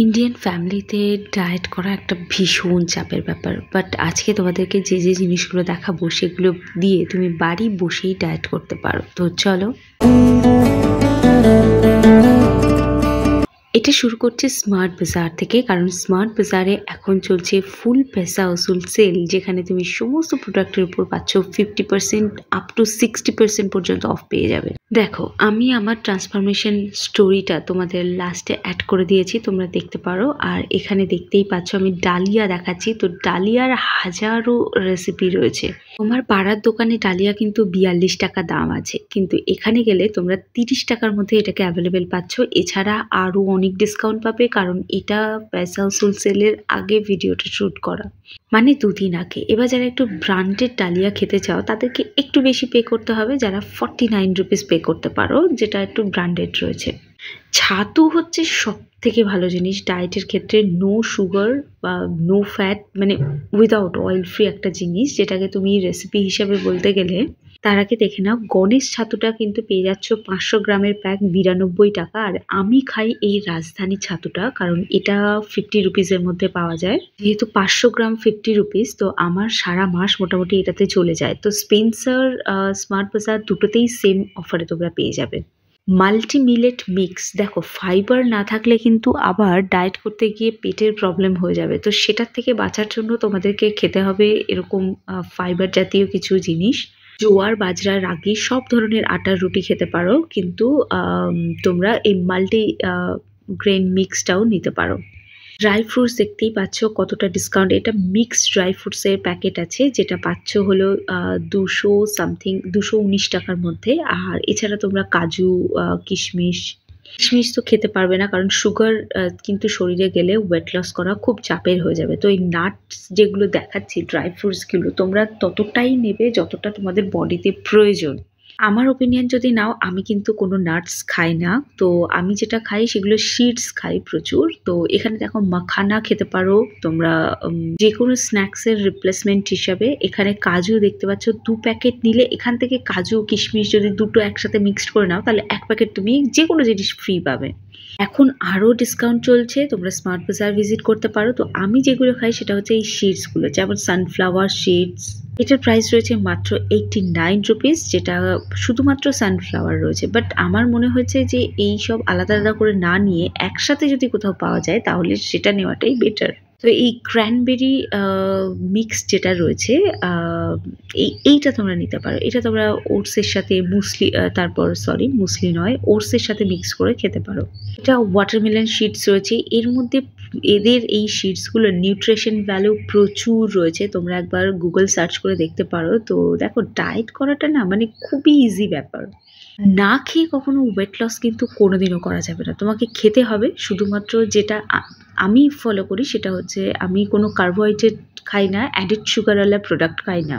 Indian ফ্যামিলিতে diet করা একটা ভীষণ চাপের ব্যাপার। বাট আজকে তোমাদেরকে যে জিনিসগুলো দেখাবো সেগুলো দিয়ে তুমি বাড়ি বসেই ডায়েট করতে পারো। তো চলো, এটা শুরু করছে স্মার্ট বাজার থেকে, কারণ স্মার্ট বাজারে এখন চলছে ফুল পয়সা উসুল সেল, যেখানে তুমি সমস্ত প্রোডাক্টের উপর পাচ্ছ 50% আপ টু 60% পর্যন্ত অফ পেয়ে যাবে। দেখো, আমি আমার ট্রান্সফরমেশন স্টোরিটা তোমাদের লাস্টে অ্যাড করে দিয়েছি, তোমরা দেখতে পারো। আর এখানে দেখতেই পাচ্ছ আমি ডালিয়া দেখাচ্ছি। তো ডালিয়ার হাজারো রেসিপি রয়েছে। তোমার পাড়ার দোকানে ডালিয়া কিন্তু 42 টাকা দাম আছে, কিন্তু এখানে গেলে তোমরা 30 টাকার মধ্যে এটাকে অ্যাভেলেবেল পাচ্ছ। এছাড়া আরও অনেক ডিসকাউন্ট পাবে, কারণ এটা পয়সা উসুল সেলের আগে ভিডিওটা শ্যুট করা, মানে 2 দিন আগে। এবার যারা একটু ব্র্যান্ডেড ডালিয়া খেতে চাও তাদেরকে একটু বেশি পে করতে হবে, যারা 49 রুপিস পে করতে পারো, যেটা একটু ব্র্যান্ডেড রয়েছে। ছাতু হচ্ছে সব থেকে ভালো জিনিস ডায়েটের ক্ষেত্রে। নো সুগার বা নো ফ্যাট, মানে উইদাউট অয়েল ফ্রি একটা জিনিস, যেটাকে তুমি রেসিপি হিসাবে বলতে গেলে। তার আগে দেখে নাও, গণেশ ছাতুটা কিন্তু পেয়ে যাচ্ছ 500 গ্রামের প্যাক 92 টাকা। আর আমি খাই এই রাজধানী ছাতুটা, কারণ এটা 50 রুপিসের মধ্যে পাওয়া যায়। যেহেতু 500 গ্রাম 50 রুপিস, তো আমার সারা মাস মোটামুটি এটাতে চলে যায়। তো স্পেন্সার, স্মার্ট বাজার দুটোতেই সেম অফারে তোমরা পেয়ে যাবে। মাল্টি মিলেট মিক্স, দেখো ফাইবার না থাকলে কিন্তু আবার ডায়েট করতে গিয়ে পেটের প্রবলেম হয়ে যাবে। তো সেটার থেকে বাঁচার জন্য তোমাদেরকে খেতে হবে এরকম ফাইবার জাতীয় কিছু জিনিস। জোয়ার, বাজরা, রাগি সব ধরনের আটার রুটি খেতে পারো, কিন্তু তোমরা এই মাল্টি গ্রেন মিক্সটাও নিতে পারো। ড্রাই ফ্রুটস দেখতেই পাচ্ছ কতটা ডিসকাউন্ট। এটা মিক্সড ড্রাই ফ্রুটসের প্যাকেট আছে, যেটা পাচ্ছ হলো 219 টাকার মধ্যে। আর এছাড়া তোমরা কাজু, কিশমিশ তো খেতে পারবে না, কারণ সুগার কিন্তু শরীরে গেলে ওয়েট লস করা খুব চাপের হয়ে যাবে। তো এই নাটস যেগুলো দেখাচ্ছি, ড্রাই ফ্রুটসগুলো তোমরা ততটাই নেবে যতটা তোমাদের বডিতে প্রয়োজন। আমার ওপিনিয়ন যদি নাও, আমি কিন্তু কোনো নাটস খাই না। তো আমি যেটা খাই সেগুলো সিডস খাই প্রচুর। তো এখানে দেখো মাখানা খেতে পারো তোমরা, যে কোনো স্ন্যাক্সের রিপ্লেসমেন্ট হিসাবে। এখানে কাজু দেখতে পাচ্ছ, 2 প্যাকেট নিলে এখান থেকে কাজু কিশমিশ যদি দুটো একসাথে মিক্সড করে নাও, তাহলে 1 প্যাকেট তুমি যে কোনো জিনিস ফ্রি পাবে। এখন আরও ডিসকাউন্ট চলছে, তোমরা স্মার্ট বাজার ভিজিট করতে পারো। তো আমি যেগুলো খাই সেটা হচ্ছে এই সিডসগুলো, যেমন সানফ্লাওয়ার সিডস। এটার প্রাইস রয়েছে মাত্র 89 রুপিস, যেটা শুধুমাত্র সানফ্লাওয়ার রয়েছে। বাট আমার মনে হয়েছে যে এই সব আলাদা আলাদা করে না নিয়ে একসাথে যদি কোথাও পাওয়া যায় তাহলে সেটা নেওয়াটাই বেটার। তো এই ক্র্যানবেরি মিক্স যেটা রয়েছে, এইটা তোমরা নিতে পারো। এটা তোমরা ওটসের সাথে মুসলি নয়, ওটসের সাথে মিক্স করে খেতে পারো। এটা ওয়াটারমেলন শিটস রয়েছে এর মধ্যে। এদের এই শিটসগুলো নিউট্রিশন ভ্যালু প্রচুর রয়েছে, তোমরা একবার গুগল সার্চ করে দেখতে পারো। তো দেখো, ডায়েট করাটা না মানে খুবই ইজি ব্যাপার। না খেয়ে কখনো ওয়েট লস কিন্তু কোনোদিনও করা যাবে না, তোমাকে খেতে হবে। শুধুমাত্র যেটা আমি ফলো করি সেটা হচ্ছে, আমি কোনো কার্বোহাইড্রেট খাই না, অ্যাডেড সুগারওয়ালা প্রোডাক্ট খাই না।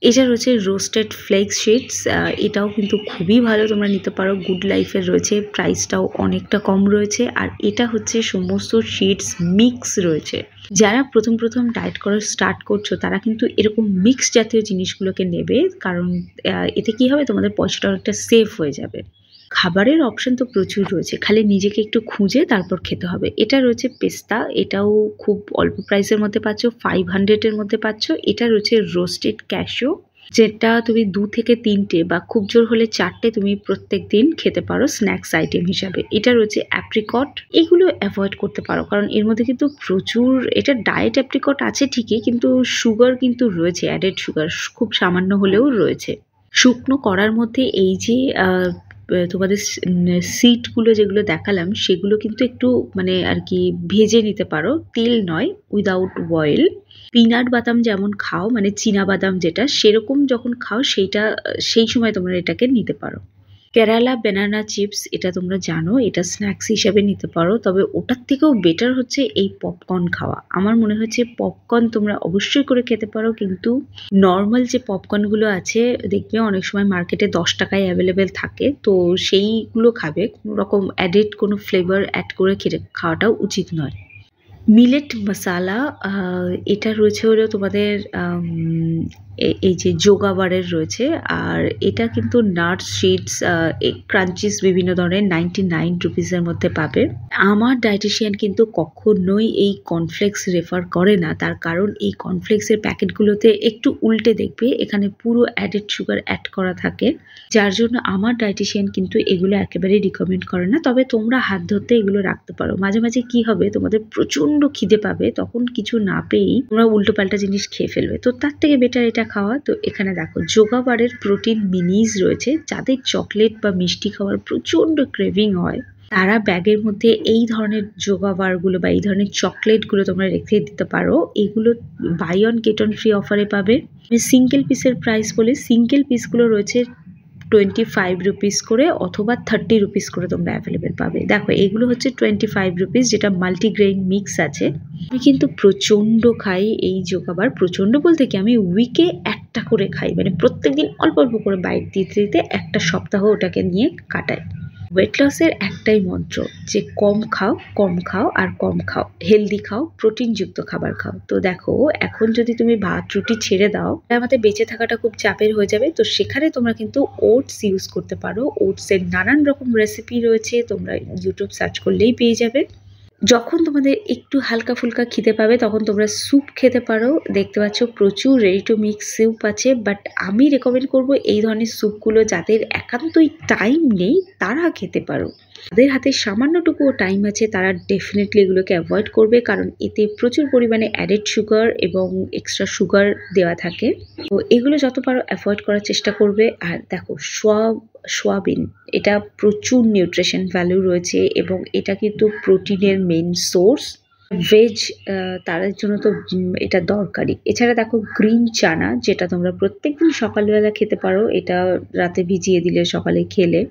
এটা রয়েছে রোস্টেড ফ্লেক্স শিটস, এটাও কিন্তু খুবই ভালো, তোমরা নিতে পারো। গুড লাইফের রয়েছে, প্রাইসটাও অনেকটা কম রয়েছে। আর এটা হচ্ছে সমস্ত শিটস মিক্স রয়েছে। যারা প্রথম ডায়েট করা স্টার্ট করছো তারা কিন্তু এরকম মিক্স জাতীয় জিনিসগুলোকে নেবে, কারণ এতে কি হবে, তোমাদের পয়সাটা অনেকটা সেভ হয়ে যাবে। খাবারের অপশন তো প্রচুর রয়েছে, খালি নিজেকে একটু খুঁজে তারপর খেতে হবে। এটা রয়েছে পেস্তা, এটাও খুব অল্প প্রাইসের মধ্যে পাচ্ছ, 500-এর মধ্যে পাচ্ছ। এটা রয়েছে রোস্টেড ক্যাশিউ, যেটা তুমি 2 থেকে 3টে বা খুব জোর হলে 4টে তুমি প্রত্যেক দিন খেতে পারো স্ন্যাক্স আইটেম হিসাবে। এটা রয়েছে অ্যাপ্রিকট, এগুলো অ্যাভয়েড করতে পারো, কারণ এর মধ্যে কিন্তু প্রচুর, এটা ডায়েট অ্যাপ্রিকট আছে ঠিকই, কিন্তু সুগার কিন্তু রয়েছে, অ্যাডেড সুগার খুব সামান্য হলেও রয়েছে। শুকনো করার মধ্যে এই যে তোমাদের সিডগুলো যেগুলো দেখালাম, সেগুলো কিন্তু একটু মানে আর কি ভেজে নিতে পারো, তেল নয়, উইদাউট অয়েল। পিনাট বাদাম যেমন খাও, মানে চীনা বাদাম যেটা, সেরকম যখন খাও সেই সময় তোমরা এটাকে নিতে পারো। কেরালা ব্যানানা চিপস, এটা তোমরা জানো, এটা স্ন্যাক্স হিসাবে নিতে পারো। তবে ওটার থেকেও বেটার হচ্ছে এই পপকর্ন খাওয়া। আমার মনে হচ্ছে পপকর্ন তোমরা অবশ্যই করে খেতে পারো, কিন্তু নর্মাল যে পপকর্নগুলো আছে দেখবে অনেক সময় মার্কেটে 10 টাকায় অ্যাভেলেবেল থাকে, তো সেইগুলো খাবে। কোনো রকম অ্যাডেড কোনো ফ্লেভার অ্যাড করে খাওয়াটাও উচিত নয়। মিলেট মশালা, এটা রয়েছে হলো তোমাদের এই যে যোগা বারের রয়েছে। আর এটা কিন্তু নাটস, সিডস, ক্রাঞ্চিস বিভিন্ন ধরনের 99 রুপিসের মধ্যে পাবে। আমার ডায়েটিশিয়ান কিন্তু কখনোই এই কর্নফ্লেক্স রেফার করে না, তার কারণ এই কর্নফ্লেক্সের প্যাকেটগুলোতে একটু উল্টে দেখবে এখানে পুরো অ্যাডেড সুগার অ্যাড করা থাকে, যার জন্য আমার ডায়েটিশিয়ান কিন্তু এগুলো একেবারেই রিকমেন্ড করে না। তবে তোমরা হাত ধরতে এগুলো রাখতে পারো। মাঝে মাঝে কি হবে, তোমাদের প্রচন্ড খিদে পাবে, তখন কিছু না পেয়েই তোমরা উল্টো পাল্টা জিনিস খেয়ে ফেলবে, তো তার থেকে বেটার এটা খাওয়া। তো এখানে দেখো যোগা বারের প্রোটিন মিনিজ রয়েছে। যাদের চকলেট বা মিষ্টি খাওয়ার প্রচন্ড ক্রেভিং হয় তারা ব্যাগের মধ্যে এই ধরনের যোগা বারগুলো বা এই ধরনের চকলেটগুলো তোমরা রেখে দিতে পারো। এগুলো buy one get one free অফারে পাবে। সিঙ্গেল পিসের প্রাইস বলে সিঙ্গেল পিসগুলো রয়েছে 25 রুপিস করে অথবা 30 রুপিস করে তোমরা অ্যাভেলেবেল পাবে। দেখো এগুলো হচ্ছে 25 রুপিস, যেটা মাল্টিগ্রেইন মিক্স আছে। আমি কিন্তু প্রচণ্ড খাই এই যোগাবার, প্রচণ্ড বলতে কি আমি উইকে একটা করে খাই, মানে প্রত্যেকদিন অল্প অল্প করে বাইট দিতে দিতে একটা সপ্তাহ ওটাকে নিয়ে কাটাই। ওয়েট লসের একটাই মন্ত্র যে কম খাও আর কম খাও, হেলদি খাও, প্রোটিনযুক্ত খাবার খাও। তো দেখো এখন যদি তুমি ভাত রুটি ছেড়ে দাও আমাদের বেঁচে থাকাটা খুব চাপের হয়ে যাবে। তো সেখানে তোমরা কিন্তু ওটস ইউজ করতে পারো। ওটসের নানান রকম রেসিপি রয়েছে, তোমরা ইউটিউব সার্চ করলেই পেয়ে যাবে। যখন তোমাদের একটু হালকা ফুলকা খিদে পাবে তখন তোমরা স্যুপ খেতে পারো। দেখতে পাচ্ছ প্রচুর রেডি টু মিক্স স্যুপ আছে, বাট আমি রেকমেন্ড করব এই ধরনের স্যুপগুলো যাদের একান্তই টাইম নেই তারা খেতে পারো। যাদের হাতে সামান্যটুকুও টাইম আছে তারা ডেফিনেটলি এগুলোকে অ্যাভয়েড করবে, কারণ এতে প্রচুর পরিমাণে অ্যাডেড সুগার এবং এক্সট্রা সুগার দেওয়া থাকে। তো এগুলো যত পারো অ্যাভয়েড করার চেষ্টা করবে। আর দেখো সোয়াবিন, এটা প্রচুর নিউট্রিশন ভ্যালু রয়েছে এবং এটা কিন্তু প্রোটিনের মেইন সোর্স। ভেজ তাদের জন্য তো এটা দরকারি। এছাড়া দেখো গ্রিন চানা, যেটা তোমরা প্রত্যেকদিন সকালবেলা খেতে পারো, এটা রাতে ভিজিয়ে দিলে সকালে খেলে।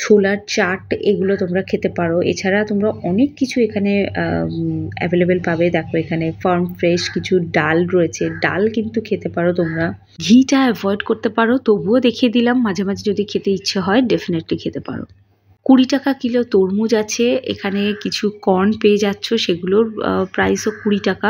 ছোলার চাট এগুলো তোমরা খেতে পারো। এছাড়া তোমরা অনেক কিছু এখানে অ্যাভেলেবেল পাবে। দেখো এখানে ফার্ম ফ্রেশ কিছু ডাল রয়েছে, ডাল কিন্তু খেতে পারো তোমরা। ঘিটা অ্যাভয়েড করতে পারো, তবুও দেখিয়ে দিলাম, মাঝে মাঝে যদি খেতে ইচ্ছে হয় ডেফিনেটলি খেতে পারো। 20 টাকা কিলো তরমুজ আছে, এখানে কিছু কর্ন পেয়ে যাচ্ছ, সেগুলোর প্রাইসও 20 টাকা।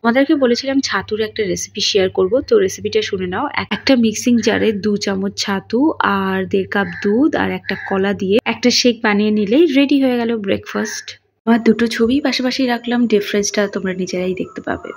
তোমাদেরকে বলেছিলাম ছাতুর একটা রেসিপি শেয়ার করব, তো রেসিপিটা শুনে নাও। একটা মিক্সিং জারে 2 চামচ ছাতু আর 1.5 কাপ দুধ আর একটা কলা দিয়ে একটা শেক বানিয়ে নিলেই রেডি হয়ে গেল ব্রেকফাস্ট। আমার দুটো ছবি পাশাপাশি রাখলাম, ডিফারেন্সটা তোমরা নিজেরাই দেখতে পাবে।